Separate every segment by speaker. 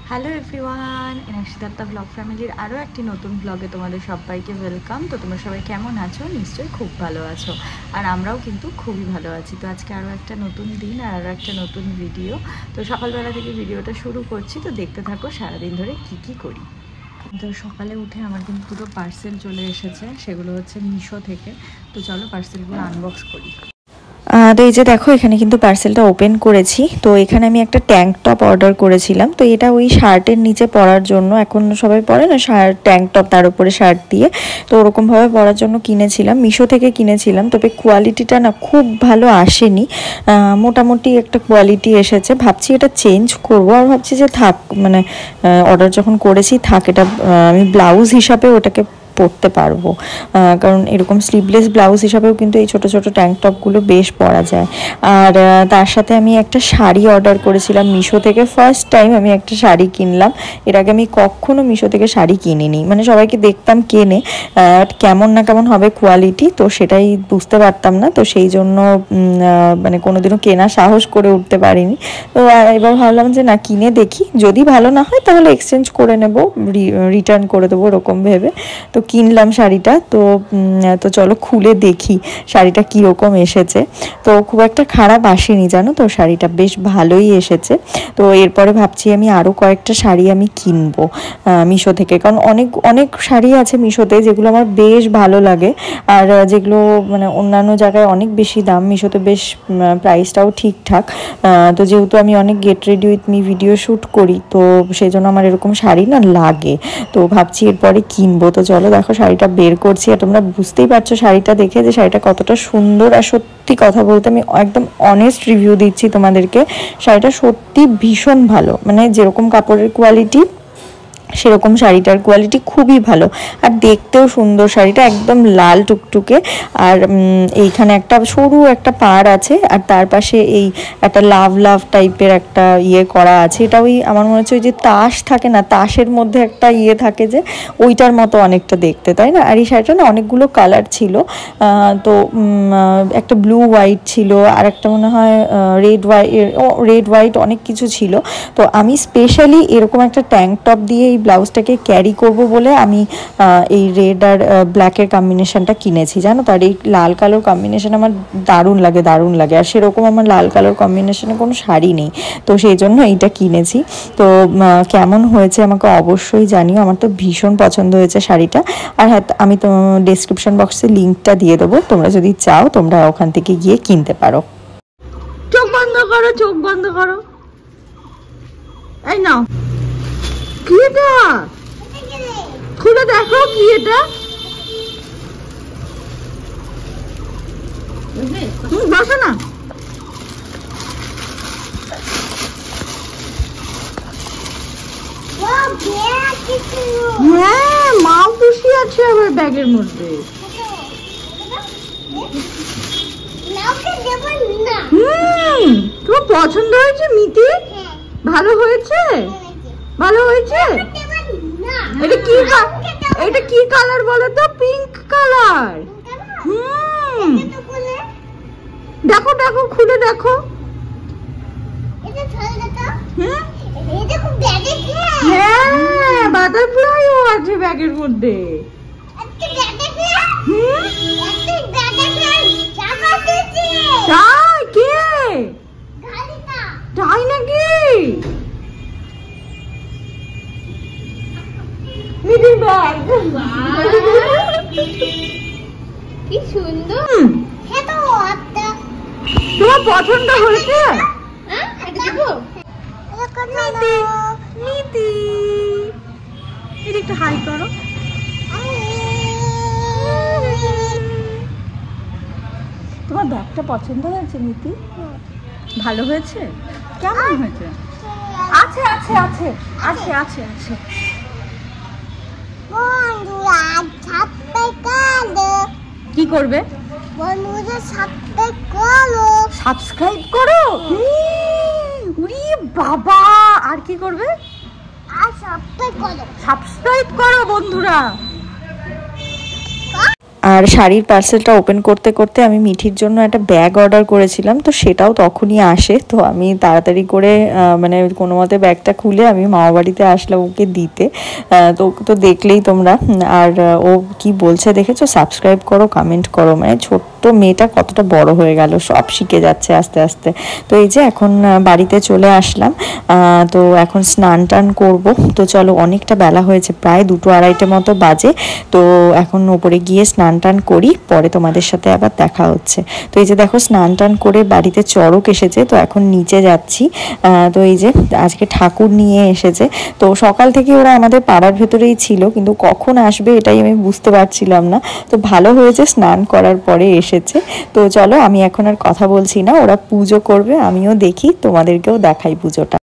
Speaker 1: Hello everyone, ইনাকশিদাত্তা blog ফ্যামিলির আরও একটি নতুন ব্লগে তোমাদের সবাইকে ওয়েলকাম। তো তোমরা সবাই কেমন আছো? নিশ্চয়ই খুব ভালো আছো, আর আমরাও কিন্তু খুবই ভালো আছি। তো আজকে আরও একটা নতুন দিন আর আরও একটা নতুন ভিডিও। তো সকালবেলা থেকে ভিডিওটা শুরু করছি, তো দেখতে থাকো সারাদিন ধরে কি করি। তো সকালে উঠে আমার কিন্তু দুটো পার্সেল চলে এসেছে, সেগুলো হচ্ছে মিশো থেকে। তো চলো পার্সেলগুলো আনবক্স করি।
Speaker 2: তো এই যে দেখো, এখানে কিন্তু পার্সেলটা ওপেন করেছি। তো এখানে আমি একটা ট্যাঙ্ক টপ অর্ডার করেছিলাম। তো এটা ওই শার্টের নিচে পরার জন্য, এখন সবাই পরে না শার্ট, ট্যাঙ্ক টপ তার উপরে শার্ট দিয়ে, তো ওরকমভাবে পরার জন্য কিনেছিলাম, মিশো থেকে কিনেছিলাম। তবে কোয়ালিটিটা না খুব ভালো আসেনি, মোটামুটি একটা কোয়ালিটি এসেছে। ভাবছি এটা চেঞ্জ করবো, আর ভাবছি যে থাক, মানে অর্ডার যখন করেছি থাক, এটা আমি ব্লাউজ হিসাবে ওটাকে পরতে পারবো, কারণ এরকম স্লিভলেস ব্লাউজ হিসাবেও কিন্তু এই ছোটো ছোটো ট্যাঙ্ক টপগুলো বেশ পরা যায়। আর তার সাথে আমি একটা শাড়ি অর্ডার করেছিলাম মিশো থেকে। ফার্স্ট টাইম আমি একটা শাড়ি কিনলাম, এর আগে আমি কখনো মিশো থেকে শাড়ি কিনিনি। মানে সবাইকে দেখতাম কেনে, কেমন না কেমন হবে কোয়ালিটি, তো সেটাই বুঝতে পারতাম না। তো সেই জন্য মানে কোনোদিনও কেনা সাহস করে উঠতে পারিনি। তো এবার ভাবলাম যে না, কিনে দেখি, যদি ভালো না হয় তাহলে এক্সচেঞ্জ করে নেব, রিটার্ন করে দেবো এরকম ভেবে। তো কিনলাম শাড়িটা। তো চলো খুলে দেখি শাড়িটা কীরকম এসেছে। তো খুব একটা খারাপ আসেনি জানো তো, শাড়িটা বেশ ভালোই এসেছে। তো এরপরে ভাবছি আমি আরও কয়েকটা শাড়ি আমি কিনবো মিশো থেকে, কারণ অনেক অনেক শাড়ি আছে মিশোতে যেগুলো আমার বেশ ভালো লাগে, আর যেগুলো মানে অন্যান্য জায়গায় অনেক বেশি দাম, মিশোতে বেশ প্রাইসটাও ঠিকঠাক। তো যেহেতু আমি অনেক get ready with me video shoot করি, তো সেই জন্য আমার এরকম শাড়ি না লাগে। তো ভাবছি এরপরে কিনবো। তো চলো দেখো শাড়িটা বের করছি, আর তোমরা বুঝতেই পারছো শাড়িটা দেখে যে শাড়িটা কতটা সুন্দর। আর সত্যি কথা বলতে আমি একদম অনেস্ট রিভিউ দিচ্ছি তোমাদেরকে, শাড়িটা সত্যি ভীষণ ভালো। মানে যেরকম কাপড়ের কোয়ালিটি সেরকম শাড়িটার কোয়ালিটি খুবই ভালো, আর দেখতেও সুন্দর। শাড়িটা একদম লাল টুকটুকে, আর এইখানে একটা সরু একটা পাড় আছে, আর তার পাশে এই একটা লাভ টাইপের একটা ইয়ে করা আছে। এটা ওই আমার মনে হচ্ছে ওই যে তাস থাকে না, তাসের মধ্যে একটা ইয়ে থাকে যে, ওইটার মতো অনেকটা দেখতে, তাই না? আর এই শাড়িটা না অনেকগুলো কালার ছিল। তো একটা ব্লু হোয়াইট ছিল, আর একটা মনে হয় রেড হোয়াইট অনেক কিছু ছিল। তো আমি স্পেশালি এরকম একটা ট্যাঙ্ক টপ দিয়ে এই ব্লাউজটাকে ক্যারি করব বলে আমি এই রেড আর ব্ল্যাকের কম্বিনেশনটা কিনেছি, জানো তো। আর এই লাল কালোর কম্বিনেশন আমার দারুণ লাগে, আর সেরকম আমার লাল কালোর কম্বিনেশনে কোনো শাড়ি নেই, তো সেই জন্য এইটা কিনেছি। তো কেমন হয়েছে আমাকে অবশ্যই জানিও, আমার তো ভীষণ পছন্দ হয়েছে শাড়িটা। আর হ্যাঁ, আমি তো ডেসক্রিপশন বক্সে লিঙ্কটা দিয়ে দেবো, তোমরা যদি চাও তোমরা ওখান থেকে গিয়ে কিনতে পারো।
Speaker 1: চোখ বন্ধ করো, চোখ বন্ধ করো। এই নাও, কি এটা? খুলে দেখো কি এটা। বসো না। হ্যাঁ, মাও খুশি আছে আবার ব্যাগের মধ্যে। তোমার পছন্দ হয়েছে মিতি? ভালো হয়েছে, ভালো হয়েছে। এটা কি কালার বলো তো? Pink colour. দেখো দেখো, খুলে দেখো। হ্যাঁ, বাটারফ্লাইও আছে ব্যাগের মধ্যে। তাই? কে? তাই নাকি? মিটির ব্যাগ কি সুন্দর। তোমার পছন্দ হয়েছে? মিতি, এটা একটু হাই করো। তোমার ব্যাগটা পছন্দ হয়েছে মিতি? ভালো হয়েছে? কেমন হয়েছে? আছে আছে আছে আছে আছে আছে। কি করবে? সাবস্ক্রাইব করো। উরি বাবা, আর কি করবে? সাবস্ক্রাইব করো বন্ধুরা।
Speaker 2: আর শাড়ির পার্সেলটা ওপেন করতে করতে আমি মিঠির জন্য একটা ব্যাগ অর্ডার করেছিলাম, তো সেটাও তখনই আসে। তো আমি তাড়াতাড়ি করে মানে কোনো মতে ব্যাগটা খুলে আমি মামাবাড়িতে আসলাম ওকে দিতে। তো তো দেখলেই তোমরা। আর ও কি বলছে দেখেছো, সাবস্ক্রাইব করো, কমেন্ট করো। মানে ছোট্ট মেয়েটা কতটা বড় হয়ে গেল, সব শিখে যাচ্ছে আস্তে আস্তে। তো এই যে এখন বাড়িতে চলে আসলাম, তো এখন স্নান টান করবো। তো চলো, অনেকটা বেলা হয়েছে, প্রায় 2-2:30 মতো বাজে। তো এখন ওপরে গিয়ে স্নান টান করি, পরে তোমাদের সাথে আবার দেখা হচ্ছে। তো এই যে দেখো, স্নান টান করে বাড়িতে চড়ক এসেছে, তো এখন নিচে যাচ্ছি। তো এই যে আজকে ঠাকুর নিয়ে এসেছে। তো সকাল থেকে ওরা আমাদের পাড়ার ভেতরেই ছিল, কিন্তু কখন আসবে এটাই আমি বুঝতে পারছিলাম না। তো ভালো হয়েছে স্নান করার পরে এসেছে। তো চলো, আমি এখন আর কথা বলছি না, ওরা পুজো করবে, আমিও দেখি, তোমাদেরকেও দেখাই পুজোটা।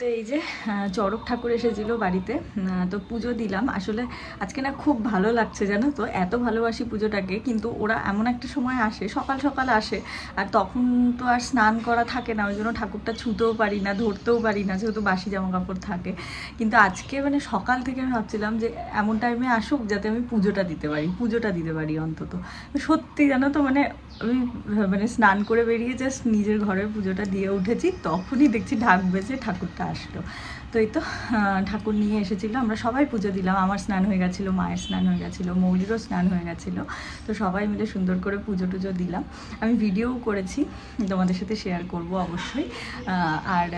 Speaker 1: তো এই যে চড়ক ঠাকুর এসেছিল বাড়িতে, তো পুজো দিলাম। আসলে আজকে না খুব ভালো লাগছে, জানো তো, এত ভালোবাসি পুজোটাকে। কিন্তু ওরা এমন একটা সময় আসে, সকাল সকাল আসে, আর তখন তো আর স্নান করা থাকে না, ওই জন্য ঠাকুরটা ছুঁতেও পারি না, ধরতেও পারি না, যেহেতু বাসি জামা কাপড় থাকে। কিন্তু আজকে মানে সকাল থেকে আমি ভাবছিলাম যে এমন টাইমে আসুক যাতে আমি পুজোটা দিতে পারি অন্তত। সত্যি জানো তো, মানে আমি মানে স্নান করে বেরিয়ে জাস্ট নিজের ঘরে পুজোটা দিয়ে উঠেছি, তখনই দেখছি ঢাক বেজে ঠাকুরটা আসলো। তো এই তো ঠাকুর নিয়ে এসেছিলো, আমরা সবাই পুজো দিলাম। আমার স্নান হয়ে গেছিলো, মায়ের স্নান হয়ে গেছিলো, মৌলিরও স্নান হয়ে গেছিলো। তো সবাই মিলে সুন্দর করে পুজো টুজো দিলাম। আমি ভিডিও করেছি, তোমাদের সাথে শেয়ার করব অবশ্যই। আর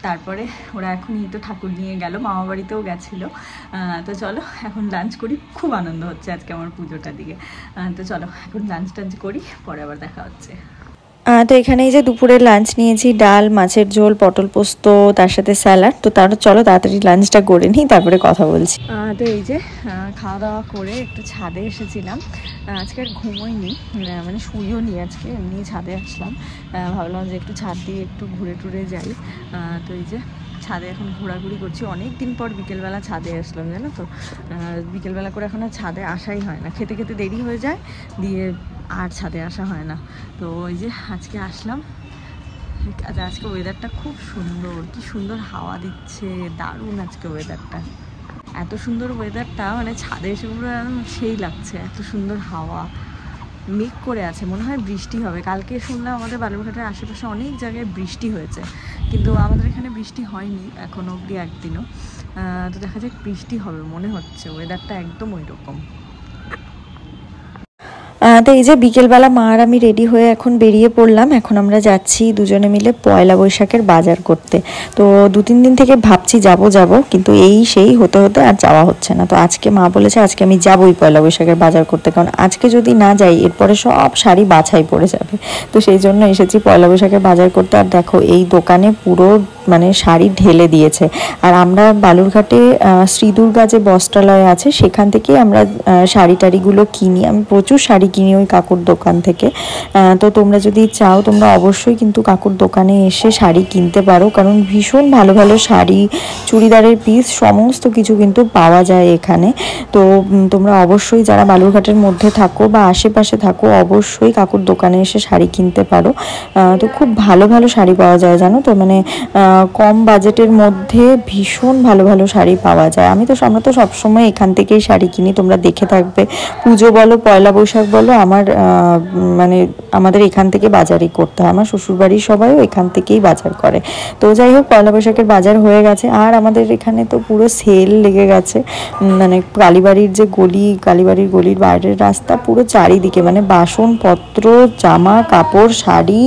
Speaker 1: তারপরে ওরা এখনই তো ঠাকুর নিয়ে গেল, মামা বাড়িতেও গেছিলো। তো চলো এখন লাঞ্চ করি, খুব আনন্দ হচ্ছে আজকে আমার পুজোটা দিয়ে। তো চলো এখন লাঞ্চ টাঞ্চ করি, পরে আবার দেখা হচ্ছে।
Speaker 2: তো এখানেই যে দুপুরে লাঞ্চ নিয়েছি, ডাল, মাছের ঝোল, পটল পোস্ত, তার সাথে স্যালাড। তো তারপর চলো তাড়াতাড়ি লাঞ্চটা করে নিই, তারপরে কথা বলছি।
Speaker 1: তো এই যে খাওয়া দাওয়া করে একটু ছাদে এসেছিলাম। আজকে আর ঘুমোইনি, মানে শুইও নি আজকে, এমনি ছাদে আসলাম। ভাবলাম যে একটু ছাদ দিয়ে একটু ঘুরে টুরে যাই। তো এই যে ছাদে এখন ঘোরাঘুরি করছি, অনেক দিন পর বিকেলবেলা ছাদে আসলাম, জানো তো। বিকেলবেলা করে এখন আর ছাদে আসাই হয় না, খেতে খেতে দেরি হয়ে যায়, দিয়ে আর ছাদে আসা হয় না। তো ওই যে আজকে আসলাম। আজকে ওয়েদারটা খুব সুন্দর, কি সুন্দর হাওয়া দিচ্ছে, দারুণ আজকে ওয়েদারটা। এত সুন্দর ওয়েদারটা, মানে ছাদে এসে পুরো সেই লাগছে, এত সুন্দর হাওয়া। মেঘ করে আছে, মনে হয় বৃষ্টি হবে। কালকে শুনলাম আমাদের বালুরঘাটের আশেপাশে অনেক জায়গায় বৃষ্টি হয়েছে, কিন্তু আমাদের এখানে বৃষ্টি হয়নি এখনো অবধি একদিনও। তো দেখা যাক, বৃষ্টি হবে মনে হচ্ছে, ওয়েদারটা একদম ওই রকম।
Speaker 2: তো এই যে বিকেলবেলা মা আর আমি রেডি হয়ে এখন বেরিয়ে পড়লাম। এখন আমরা যাচ্ছি দুজনে মিলে পয়লা বৈশাখের বাজার করতে। তো 2-3 দিন থেকে ভাবছি যাব, কিন্তু সেই হতে হতে আর যাওয়া হচ্ছে না। তো আজকে মা বলেছে আজকে আমি যাবই পয়লা বৈশাখের বাজার করতে, কারণ আজকে যদি না যাই এরপরে সব শাড়ি বাছাই পড়ে যাবে। তো সেই জন্য এসেছি পয়লা বৈশাখের বাজার করতে। আর দেখো, এই দোকানে পুরো মানে শাড়ি ঢেলে দিয়েছে। আর আমরা বালুরঘাটে শ্রীদুর্গা যে বস্ত্রালয় আছে সেখান থেকে আমরা শাড়ি টাড়িগুলো কিনি। আমি প্রচুর শাড়ি কিনি ওই কাকুর দোকান থেকে। তো তোমরা যদি চাও তোমরা অবশ্যই কিন্তু কাকুর দোকানে এসে শাড়ি কিনতে পারো, কারণ ভীষণ ভালো ভালো শাড়ি, চুড়িদারের পিস সমস্ত কিছু কিন্তু পাওয়া যায় এখানে। তো তোমরা অবশ্যই যারা বালুরঘাটের মধ্যে থাকো বা আশেপাশে থাকো অবশ্যই কাকুর দোকানে এসে শাড়ি কিনতে পারো। তো খুব ভালো ভালো শাড়ি পাওয়া যায় জানো তো, মানে কম বাজেটের মধ্যে ভীষণ ভালো ভালো শাড়ি পাওয়া যায়। আমরা তো সবসময় এখান থেকেই শাড়ি কিনি, তোমরা দেখে থাকবে। পুজো বলো, পয়লা বৈশাখ বলো, মানে আমাদের এখান থেকে বাজারই করতে হয়। আমার শ্বশুরবাড়ির সবাইও এখান থেকেই বাজার করে। তো যাই হোক, পয়লা বৈশাখের বাজার হয়ে গেছে আর আমাদের এখানে তো পুরো সেল লেগে গেছে। মানে কালীবাড়ির গলির বাইরের রাস্তা পুরো চারিদিকে মানে বাসনপত্র, জামা কাপড়, শাড়ি,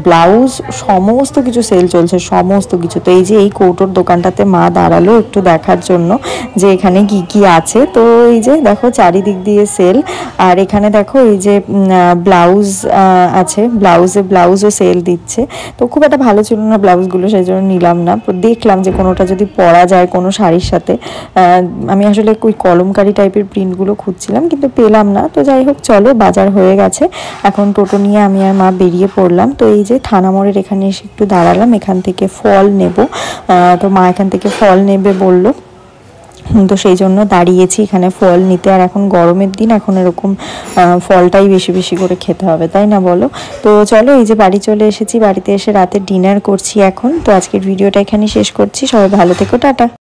Speaker 2: ব্লাউজ সমস্ত কিছু সেল চলছে, সমস্ত কিছু। তো এই যে এই কৌটোর দোকানটাতে মা দাঁড়ালো একটু দেখার জন্য যে এখানে কি কি আছে। তো এই যে দেখো চারিদিক দিয়ে সেল। আর এখানে দেখো এই যে ব্লাউজ আছে, ব্লাউজও সেল দিচ্ছে। তো খুব একটা ভালো ছিল না ব্লাউজগুলো, সেই জন্য নিলাম না। দেখলাম যে কোনোটা যদি পরা যায় কোনো শাড়ির সাথে। আমি আসলে ওই কলমকারি টাইপের প্রিন্টগুলো খুঁজছিলাম কিন্তু পেলাম না। তো যাই হোক, চলো বাজার হয়ে গেছে, এখন টোটো নিয়ে আমি আর মা বেরিয়ে পড়লাম। তো এই যে থানা মোড়ের এখানে এসে একটু দাঁড়ালাম, এখান থেকে ফল নেব। তো মা এখান থেকে ফল নেবে বললো, তো সেই জন্য দাঁড়িয়েছি এখানে ফল নিতে। আর এখন গরমের দিন, এখন এরকম ফলটাই বেশি বেশি করে খেতে হবে, তাই না বলো? তো চলো, এই যে বাড়ি চলে এসেছি, বাড়িতে এসে রাতে ডিনার করছি এখন। তো আজকের ভিডিওটা এখানেই শেষ করছি, সবাই ভালো থেকো, টাটা।